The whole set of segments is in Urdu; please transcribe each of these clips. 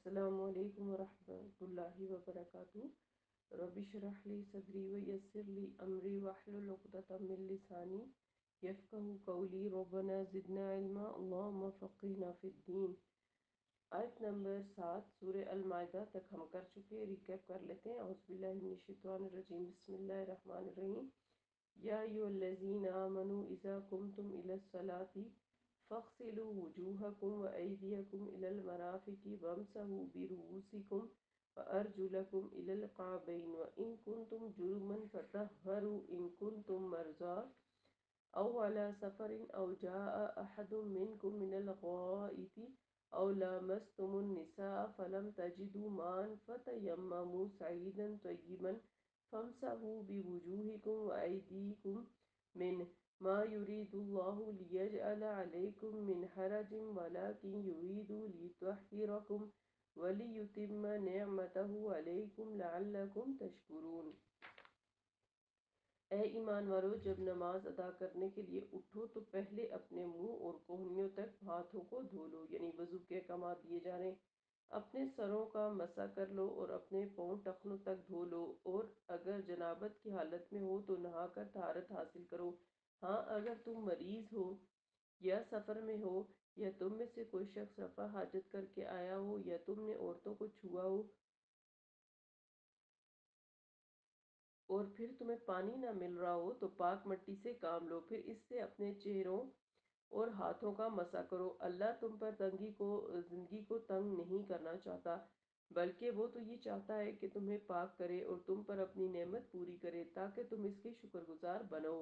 السلام علیکم ورحمۃ اللہ وبرکاتہ۔ رب اشرح لی صدری ویسر لی امری واحلل عقدۃ من لسانی یفقہوا قولی۔ ربنا زدنا علما اللہم فقہنا فی الدین۔ آیت نمبر 7 سورہ المائدہ تک ہم کر چکے، ریکیپ کر لیتے ہیں۔ اعوذ باللہ من الشیطان الرجیم، بسم اللہ الرحمن الرحیم۔ یا ایھا الذین آمنوا اذا قمتم الی الصلاۃ فاغسلوا وجوہکم وایدیکم الی المرافق وامسحوا برؤوسکم وارجلکم الی الکعبین وان کنتم جنبا فطہروا ان کنتم مرضی او علی سفر او جاء احد منکم من الغائط او لامستم النساء فلم تجدوا ماء فتیمموا صعیدا طیبا فامسحوا بوجوہکم وایدیکم منہ ما یرید اللہ لیجعل علیکم من حرج ولکن یرید لیطہرکم ولیتم نعمتہ علیکم لعلکم تشکرون۔ اے ایمان والو، جب نماز ادا کرنے کے لیے اٹھو تو پہلے اپنے منہ اور کہنیوں تک ہاتھوں کو دھو لو، یعنی وضو کے احکامات دیے جا رہے ہیں۔ اپنے سروں کا مسح کر لو اور اپنے پاؤں ٹخنوں تک دھو لو، اور اگر جنابت کی حالت میں ہو تو نہا کر طہارت حاصل کرو۔ ہاں، اگر تم مریض ہو یا سفر میں ہو، یا تم میں سے کوئی شخص رفع حاجت کر کے آیا ہو، یا تم نے عورتوں کو چھوا ہو اور پھر تمہیں پانی نہ مل رہا ہو تو پاک مٹی سے کام لو، پھر اس سے اپنے چہروں اور ہاتھوں کا مسح کرو۔ اللہ تم پر زندگی کو تنگ نہیں کرنا چاہتا، بلکہ وہ تو یہ چاہتا ہے کہ تمہیں پاک کرے اور تم پر اپنی نعمت پوری کرے تاکہ تم اس کے شکر گزار بنو۔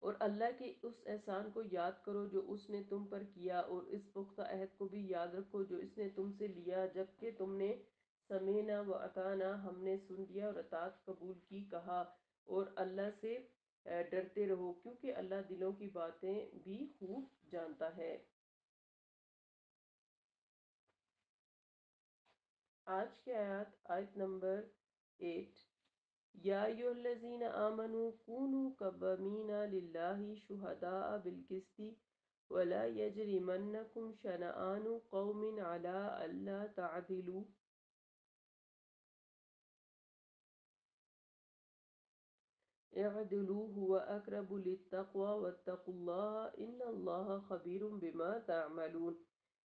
اور اللہ کے اس احسان کو یاد کرو جو اس نے تم پر کیا، اور اس پختہ عہد کو بھی یاد رکھو جو اس نے تم سے لیا جبکہ تم نے سمعنا و اطعنا، ہم نے سن لیا اور اطاعت قبول کی کہا۔ اور اللہ سے ڈرتے رہو کیونکہ اللہ دلوں کی باتیں بھی خوب جانتا ہے۔ آج کی آیت نمبر 8۔ یا ایھا الذین آمنوا کونوا قوامین للہ شہداء بالقسط ولا یجرمنکم شنآن قوم علی الا تعدلوا اعدلوا هو اقرب للتقوی واتقوا اللہ ان اللہ خبیر بما تعملون۔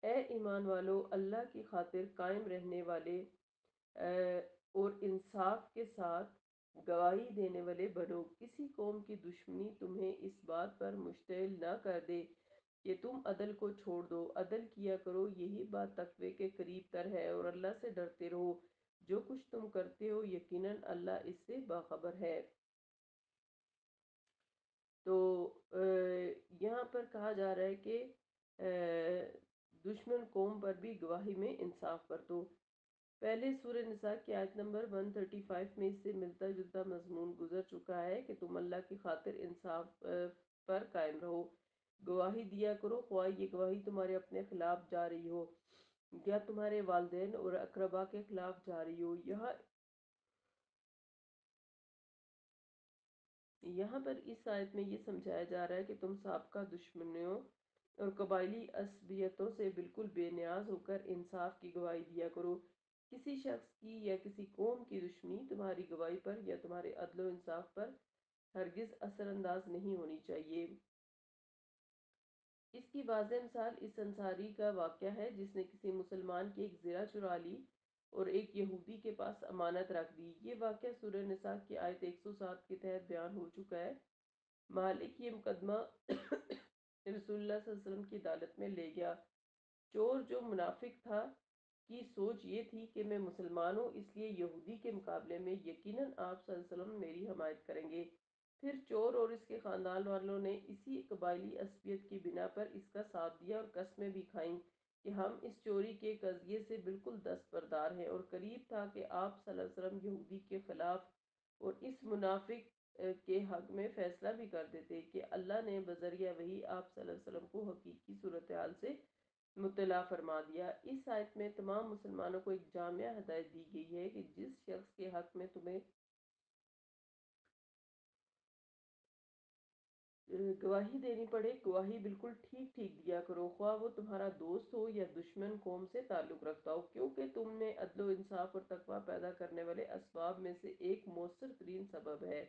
اے ایمان والو، اللہ کی خاطر قائم رہنے والے اور انصاف کے ساتھ گواہی دینے والے بنو۔ کسی قوم کی دشمنی تمہیں اس بات پر مشتعل نہ کر دے کہ تم عدل کو چھوڑ دو۔ عدل کیا کرو، یہی بات تقوی کے قریب تر ہے، اور اللہ سے ڈرتے رہو۔ جو کچھ تم کرتے ہو یقیناً اللہ اس سے باخبر ہے۔ تو یہاں پر کہا جا رہا ہے کہ دشمن قوم پر بھی گواہی میں انصاف برتو۔ پہلے سورہ نساء کی آیت نمبر 135 میں اس سے ملتا جلتا مضمون گزر چکا ہے کہ تم اللہ کی خاطر انصاف پر قائم رہو، گواہی دیا کرو، خواہ یہ گواہی تمہارے اپنے خلاف جا رہی ہو یا تمہارے والدین اور اقربا کے خلاف جا رہی ہو۔ یہاں پر اس آیت میں یہ سمجھایا جا رہا ہے کہ تم سابقہ دشمنیوں اور قبائلی عصبیتوں سے بالکل بے نیاز ہو کر انصاف کی گواہی دیا کرو۔ کسی شخص کی یا کسی قوم کی دشمنی تمہاری گواہی پر یا تمہارے عدل و انصاف پر ہرگز اثر انداز نہیں ہونی چاہیے۔ اس کی واضح مثال اس انصاری کا واقعہ ہے جس نے کسی مسلمان کی ایک زرہ چرا لی اور ایک یہودی کے پاس امانت رکھ دی۔ یہ واقعہ سورہ نساء کی آیت 107 کے تحت بیان ہو چکا ہے۔ مالک یہ مقدمہ رسول اللہ صلی اللہ علیہ وسلم کی عدالت میں لے گیا۔ چور جو منافق تھا کی سوچ یہ تھی کہ میں مسلمان ہوں، اس لیے یہودی کے مقابلے میں یقیناً آپ صلی اللہ علیہ وسلم میری حمایت کریں گے۔ پھر چور اور اس کے خاندان والوں نے اسی قبائلی عصبیت کی بنا پر اس کا ساتھ دیا اور قسمیں بھی کھائیں کہ ہم اس چوری کے قضیے سے بالکل دستبردار ہیں، اور قریب تھا کہ آپ صلی اللہ علیہ وسلم یہودی کے خلاف اور اس منافق کے حق میں فیصلہ بھی کر دیتے کہ اللہ نے بذریعہ وحی آپ صلی اللہ علیہ وسلم کو حقیقی صورتحال سے مطلع فرما دیا۔ اس آیت میں تمام مسلمانوں کو ایک جامع ہدایت دی گئی ہے کہ جس شخص کے حق میں تمہیں گواہی دینی پڑے، گواہی بالکل ٹھیک ٹھیک دیا کرو، خواہ وہ تمہارا دوست ہو یا دشمن قوم سے تعلق رکھتا ہو، کیونکہ تم نے عدل و انصاف اور تقوی پیدا کرنے والے اسباب میں سے ایک مؤثر ترین سبب ہے۔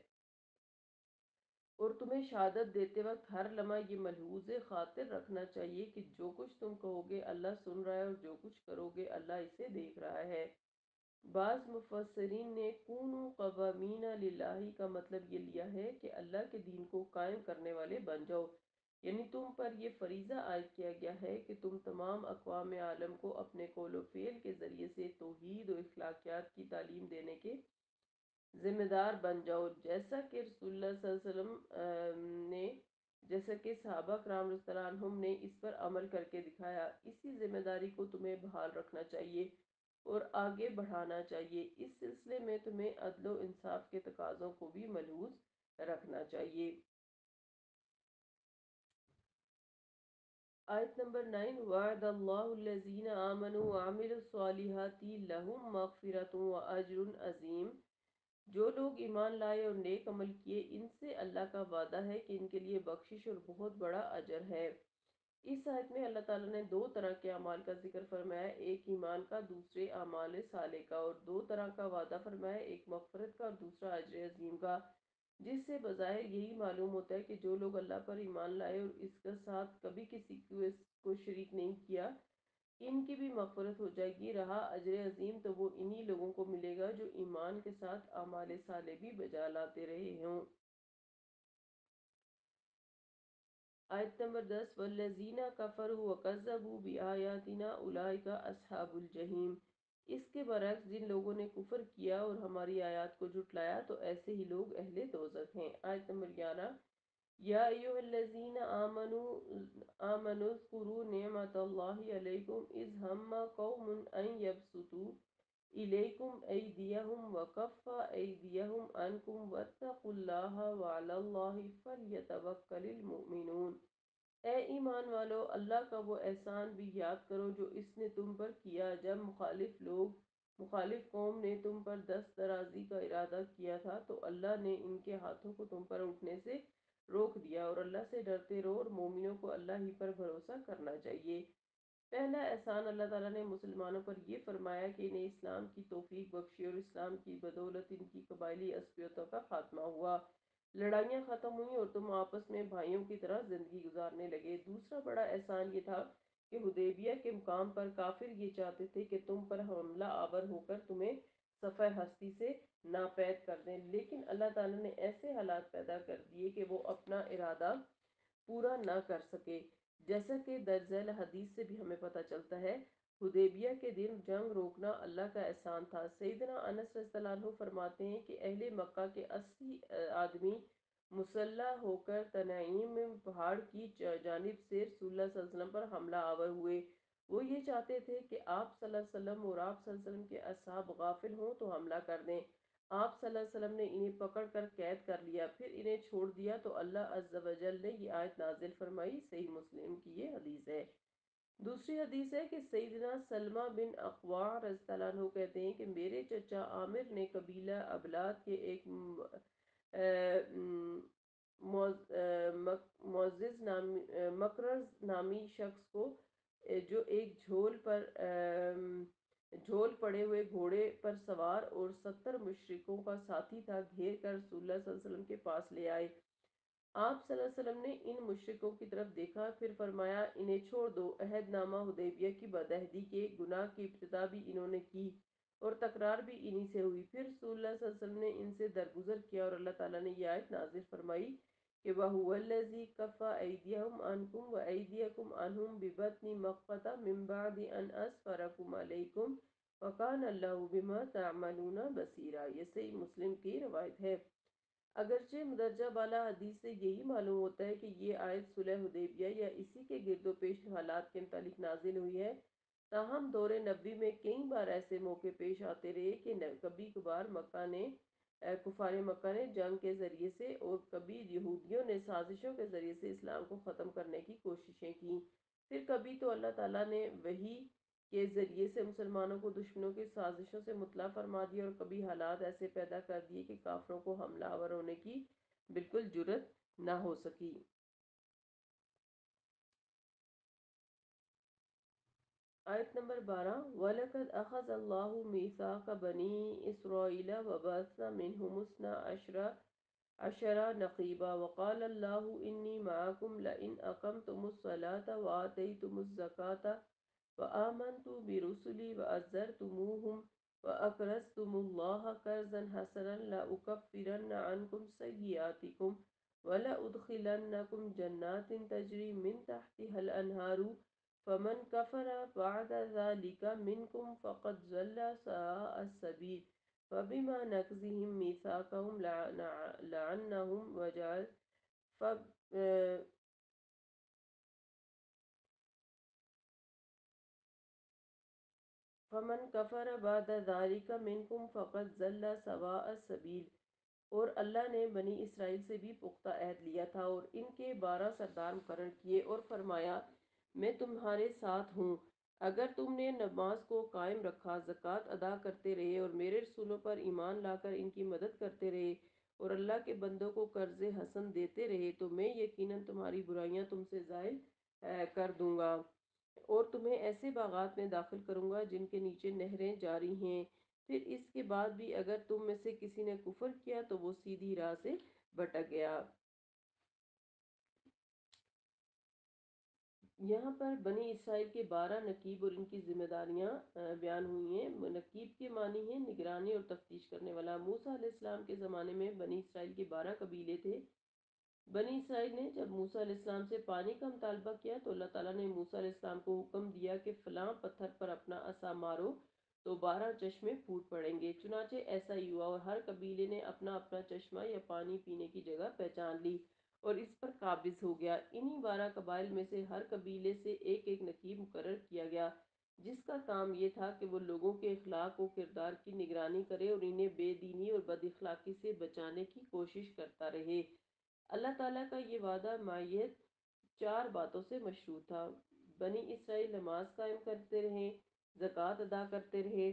اور تمہیں شہادت دیتے وقت ہر لمحہ یہ ملحوظ خاطر رکھنا چاہیے کہ جو کچھ تم کہو گے اللہ سن رہا ہے، اور جو کچھ کرو گے اللہ اسے دیکھ رہا ہے۔ بعض مفسرین نے کونوا قوامین للہ کا مطلب یہ لیا ہے کہ اللہ کے دین کو قائم کرنے والے بن جاؤ، یعنی تم پر یہ فریضہ عائد کیا گیا ہے کہ تم تمام اقوام عالم کو اپنے قول و فعل کے ذریعے سے توحید و اخلاقیات کی تعلیم دینے کے ذمہ دار بن جاؤ، جیسا کہ رسول اللہ صلی اللہ علیہ وسلم نے، جیسا کہ صحابہ کرام رضی اللہ عنہم نے اس پر عمل کر کے دکھایا۔ اسی ذمہ داری کو تمہیں بحال رکھنا چاہیے اور آگے بڑھانا چاہیے۔ اس سلسلے میں تمہیں عدل و انصاف کے تقاضوں کو بھی ملحوظ رکھنا چاہیے۔ آیت نمبر 9، وعد اللہ الذین آمنوا وعملوا الصالحات لہم مغفرۃ واجر عظیم۔ جو لوگ ایمان لائے اور نیک عمل کیے، ان سے اللہ کا وعدہ ہے کہ ان کے لیے بخشش اور بہت بڑا اجر ہے۔ اس آیت میں اللہ تعالیٰ نے دو طرح کے اعمال کا ذکر فرمایا، ایک ایمان کا، دوسرے اعمال صالح کا، اور دو طرح کا وعدہ فرمایا، ایک مغفرت کا اور دوسرا اجر عظیم کا، جس سے بظاہر یہی معلوم ہوتا ہے کہ جو لوگ اللہ پر ایمان لائے اور اس کے ساتھ کبھی کسی کو شریک نہیں کیا، ان کی بھی مغفرت ہو جائے گی۔ رہا اجر عظیم تو وہ انہی لوگوں کو ملے گا جو ایمان کے ساتھ اعمال صالح بھی بجا لاتے رہے ہوں۔ آیت نمبر 10، والذین کفروا وکذبوا بآیاتنا اولئک اصحاب الجحیم۔ اس کے برعکس جن لوگوں نے کفر کیا اور ہماری آیات کو جھٹلایا تو ایسے ہی لوگ اہل دوزخ ہیں۔ آیت نمبر 11، یا ایھا الذین آمنوا اذکروا نعمت اللہ علیکم اذ ہم قوم ان یبسطوا الیکم ایدیہم وکف ایدیہم عنکم واتقوا اللہ وعلی اللہ فلیتوکل المؤمنون۔ اے ایمان والو، اللہ کا وہ احسان بھی یاد کرو جو اس نے تم پر کیا جب مخالف قوم نے تم پر دست درازی کا ارادہ کیا تھا تو اللہ نے ان کے ہاتھوں کو تم پر اٹھنے سے روک دیا، اور اللہ سے ڈرتے رہو، اور مومنوں کو اللہ ہی پر بھروسہ کرنا چاہیے۔ پہلا احسان اللہ تعالیٰ نے مسلمانوں پر یہ فرمایا کہ انہیں اسلام کی توفیق بخشی، اور اسلام کی بدولت ان کی قبائلی عصبیتوں کا خاتمہ ہوا، لڑائیاں ختم ہوئیں اور تم آپس میں بھائیوں کی طرح زندگی گزارنے لگے۔ دوسرا بڑا احسان یہ تھا کہ حدیبیہ کے مقام پر کافر یہ چاہتے تھے کہ تم پر حملہ آور ہو کر تمہیں صفحہ ہستی سے ناپید کر دیں، لیکن اللہ تعالیٰ نے ایسے حالات پیدا کر دیے کہ وہ اپنا ارادہ پورا نہ کر سکے، جیسا کہ درج ذیل حدیث سے بھی ہمیں پتہ چلتا ہے۔ حدیبیہ کے دن جنگ روکنا اللہ کا احسان تھا۔ سیدنا انس رضی اللہ عنہ فرماتے ہیں کہ اہل مکہ کے 80 آدمی مسلح ہو کر تنعیم پہاڑ کی جانب سے رسول اللہ صلی اللہ علیہ وسلم پر حملہ آور ہوئے۔ وہ یہ چاہتے تھے کہ آپ صلی اللہ علیہ وسلم اور آپ صلی اللہ علیہ وسلم کے اصحاب غافل ہوں تو حملہ کر دیں۔ آپ صلی اللہ علیہ وسلم نے انہیں پکڑ کر قید کر لیا، پھر انہیں چھوڑ دیا تو اللہ عز و جل نے یہ آیت نازل فرمائی۔ صحیح مسلم کی یہ حدیث ہے۔ دوسری حدیث ہے کہ سیدنا سلمہ بن اقوع رضی اللہ عنہ کہتے ہیں کہ میرے چچا عامر نے قبیلہ ابلاد کے ایک مکرز نامی شخص کو، جو ایک جھول پڑے ہوئے گھوڑے پر سوار اور 70 مشرکوں کا ساتھی تھا، گھیر کر رسول اللہ صلی اللہ علیہ وسلم کے پاس لے آئے۔ آپ صلی اللہ علیہ وسلم نے ان مشرکوں کی طرف دیکھا، پھر فرمایا انہیں چھوڑ دو۔ عہد نامہ حدیبیہ کی بدعہدی کے گناہ کی ابتدا بھی انہوں نے کی اور تکرار بھی انہی سے ہوئی۔ پھر رسول اللہ صلی اللہ علیہ وسلم نے ان سے درگزر کیا اور اللہ تعالیٰ نے یہ آیت نازل فرمائی کہ وَهُوَ الَّذِي كَفَّ أَيْدِيَهُمْ عَنْكُمْ وَأَيْدِيَكُمْ عَنْهُمْ بِبَطْنِ مَكَّةَ مِنْ بَعْدِ أَنْ أَظْفَرَكُمْ عَلَيْكُمْ وَكَانَ اللَّهُ بِمَا تَعْمَلُونَ بَصِيرًا۔ یہ صحیح مسلم کی روایت ہے۔ اگرچہ مدرجہ بالا حدیث سے یہی معلوم ہوتا ہے کہ یہ آیت صلح حدیبیہ یا اسی کے گرد و پیش حالات کے متعلق نازل ہوئی ہے، تاہم دور نبوی میں کئی بار ایسے موقع پیش آتے رہے کہ کبھی کبھار کفار مکہ نے جنگ کے ذریعے سے اور کبھی یہودیوں نے سازشوں کے ذریعے سے اسلام کو ختم کرنے کی کوششیں کی، پھر کبھی تو اللہ تعالیٰ نے وحی کے ذریعے سے مسلمانوں کو دشمنوں کی سازشوں سے مطلع فرما دیا، اور کبھی حالات ایسے پیدا کر دیے کہ کافروں کو حملہ آور ہونے کی بالکل جرأت نہ ہو سکی۔ آیت نمبر 12 وَلَقَدْ أَخَذَ اللَّهُ مِيثَاقَ بَنِي إِسْرَائِيلَ وَبَعَثْنَا مِنْهُمُ اثْنَا عَشَرَ نَقِيبًا وَقَالَ اللَّهُ إِنِّي مَعَكُمْ لَئِنْ أَقَمْتُمُ الصَّلَاةَ وَآتَيْتُمُ الزَّكَاةَ وَآمَنْتُم بِرُسُلِي وَعَزَّرْتُمُوهُمْ وَأَقْرَضْتُمُ اللَّهَ قَرْضًا حَسَنًا لَأُكَفِّرَنَّ عَنْكُمْ سَيِّئَاتِكُمْ وَلَأُدْخِلَنَّكُمْ جَنَّاتٍ تَجْرِي مِنْ تَحْتِهَا الْأَنْهَارُ فمن كفر بعد ذلك منكم فقد ضل سواء السبيل فبما نقضهم ميثاقهم لعنهم وجعل فمن کفر بعد ذلك منکم فقد ضل سواء السبیل۔ اور اللہ نے بنی اسرائیل سے بھی پختہ عہد لیا تھا اور ان کے 12 سردار مقرر کیے اور فرمایا میں تمہارے ساتھ ہوں اگر تم نے نماز کو قائم رکھا، زکوٰۃ ادا کرتے رہے اور میرے رسولوں پر ایمان لا کر ان کی مدد کرتے رہے اور اللہ کے بندوں کو قرض حسن دیتے رہے تو میں یقیناً تمہاری برائیاں تم سے زائل کر دوں گا اور تمہیں ایسے باغات میں داخل کروں گا جن کے نیچے نہریں جاری ہیں۔ پھر اس کے بعد بھی اگر تم میں سے کسی نے کفر کیا تو وہ سیدھی راہ سے بھٹک گیا۔ یہاں پر بنی اسرائیل کے 12 نقیب اور ان کی ذمہ داریاں بیان ہوئی ہیں۔ نقیب کے معنی ہیں نگرانی اور تفتیش کرنے والا۔ موسیٰ علیہ السلام کے زمانے میں بنی اسرائیل کے 12 قبیلے تھے۔ بنی اسرائیل نے جب موسیٰ علیہ السلام سے پانی کا مطالبہ کیا تو اللہ تعالیٰ نے موسیٰ علیہ السلام کو حکم دیا کہ فلاں پتھر پر اپنا عصا مارو تو 12 چشمے پھوٹ پڑیں گے۔ چنانچہ ایسا ہی ہوا اور ہر قبیلے نے اپنا اپنا چشمہ یا پانی پینے کی جگہ پہچان لی اور اس پر قابض ہو گیا۔ انہی 12 قبائل میں سے ہر قبیلے سے ایک ایک نقیب مقرر کیا گیا جس کا کام یہ تھا کہ وہ لوگوں کے اخلاق و کردار کی نگرانی کرے اور انہیں بے دینی اور بد اخلاقی سے بچانے کی کوشش کرتا رہے۔ اللہ تعالیٰ کا یہ وعدہ معیت 4 باتوں سے مشروط تھا۔ بنی اسرائیل نماز قائم کرتے رہیں، زکوٰۃ ادا کرتے رہے،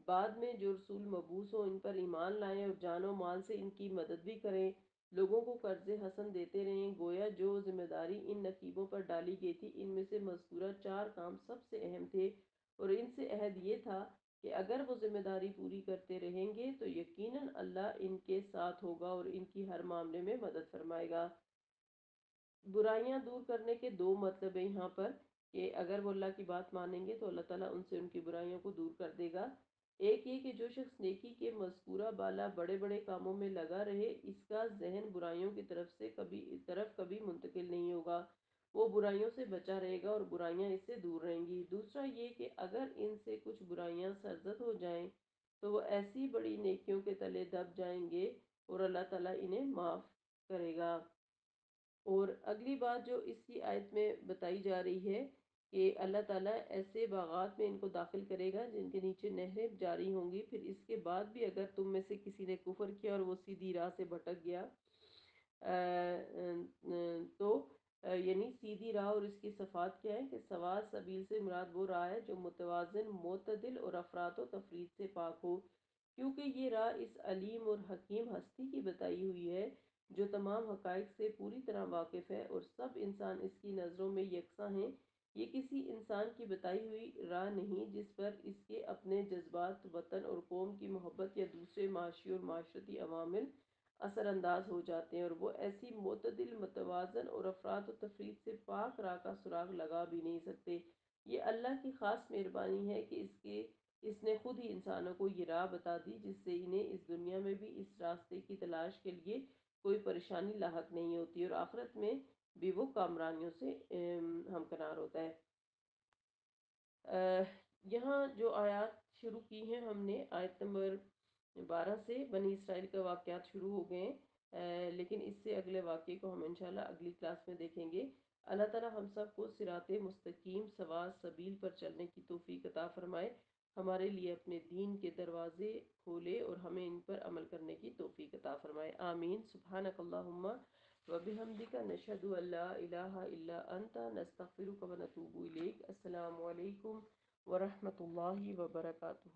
بعد میں جو رسول مبعوث ہوں ان پر ایمان لائیں اور جان و مال سے ان کی مدد بھی کریں، لوگوں کو قرض حسن دیتے رہیں۔ گویا جو ذمہ داری ان نقیبوں پر ڈالی گئی تھی ان میں سے مذکورہ 4 کام سب سے اہم تھے اور ان سے عہد یہ تھا کہ اگر وہ ذمہ داری پوری کرتے رہیں گے تو یقیناً اللہ ان کے ساتھ ہوگا اور ان کی ہر معاملے میں مدد فرمائے گا۔ برائیاں دور کرنے کے 2 مطلب ہیں یہاں پر کہ اگر وہ اللہ کی بات مانیں گے تو اللہ تعالیٰ ان سے ان کی برائیوں کو دور کر دے گا۔ ایک یہ کہ جو شخص نیکی کے مذکورہ بالا بڑے بڑے کاموں میں لگا رہے اس کا ذہن برائیوں کی طرف کبھی منتقل نہیں ہوگا، وہ برائیوں سے بچا رہے گا اور برائیاں اس سے دور رہیں گی۔ دوسرا یہ کہ اگر ان سے کچھ برائیاں سرزد ہو جائیں تو وہ ایسی بڑی نیکیوں کے تلے دب جائیں گے اور اللہ تعالیٰ انہیں معاف کرے گا۔ اور اگلی بات جو اس کی آیت میں بتائی جا رہی ہے کہ اللہ تعالیٰ ایسے باغات میں ان کو داخل کرے گا جن کے نیچے نہریں جاری ہوں گی۔ پھر اس کے بعد بھی اگر تم میں سے کسی نے کفر کیا اور وہ سیدھی راہ سے بھٹک گیا تو یعنی سیدھی راہ اور اس کی صفات کیا ہے کہ سواء سبیل سے مراد وہ راہ ہے جو متوازن، معتدل اور افراط و تفریط سے پاک ہو، کیونکہ یہ راہ اس علیم اور حکیم ہستی کی بتائی ہوئی ہے جو تمام حقائق سے پوری طرح واقف ہے اور سب انسان اس کی نظروں میں یکساں ہیں۔ یہ کسی انسان کی بتائی ہوئی راہ نہیں جس پر اس کے اپنے جذبات، وطن اور قوم کی محبت یا دوسرے معاشی اور معاشرتی عوامل اثر انداز ہو جاتے ہیں، اور وہ ایسی معتدل، متوازن اور افراط و تفریط سے پاک راہ کا سراغ لگا بھی نہیں سکتے۔ یہ اللہ کی خاص مہربانی ہے کہ اس نے خود ہی انسانوں کو یہ راہ بتا دی جس سے انہیں اس دنیا میں بھی اس راستے کی تلاش کے لیے کوئی پریشانی لاحق نہیں ہوتی اور آخرت میں بھی وہ کامرانیوں سے ہمکنار ہوتا ہے۔ یہاں جو آیات شروع کی ہیں ہم نے آیت نمبر 12 سے بنی اسرائیل کا واقعات شروع ہو گئے ہیں، لیکن اس سے اگلے واقعے کو ہم انشاءاللہ اگلی کلاس میں دیکھیں گے۔ اللہ تعالیٰ ہم سب کو صراط مستقیم سواء سبیل پر چلنے کی توفیق عطا فرمائے، ہمارے لیے اپنے دین کے دروازے کھولے اور ہمیں ان پر عمل کرنے کی توفیق عطا فرمائے، آمین۔ سبحانک اللہم وبحمدک نشہد ان لا الہ الا انت نستغفرک ونتوب الیک۔ السلام علیکم ورحمۃ اللہ وبرکاتہ۔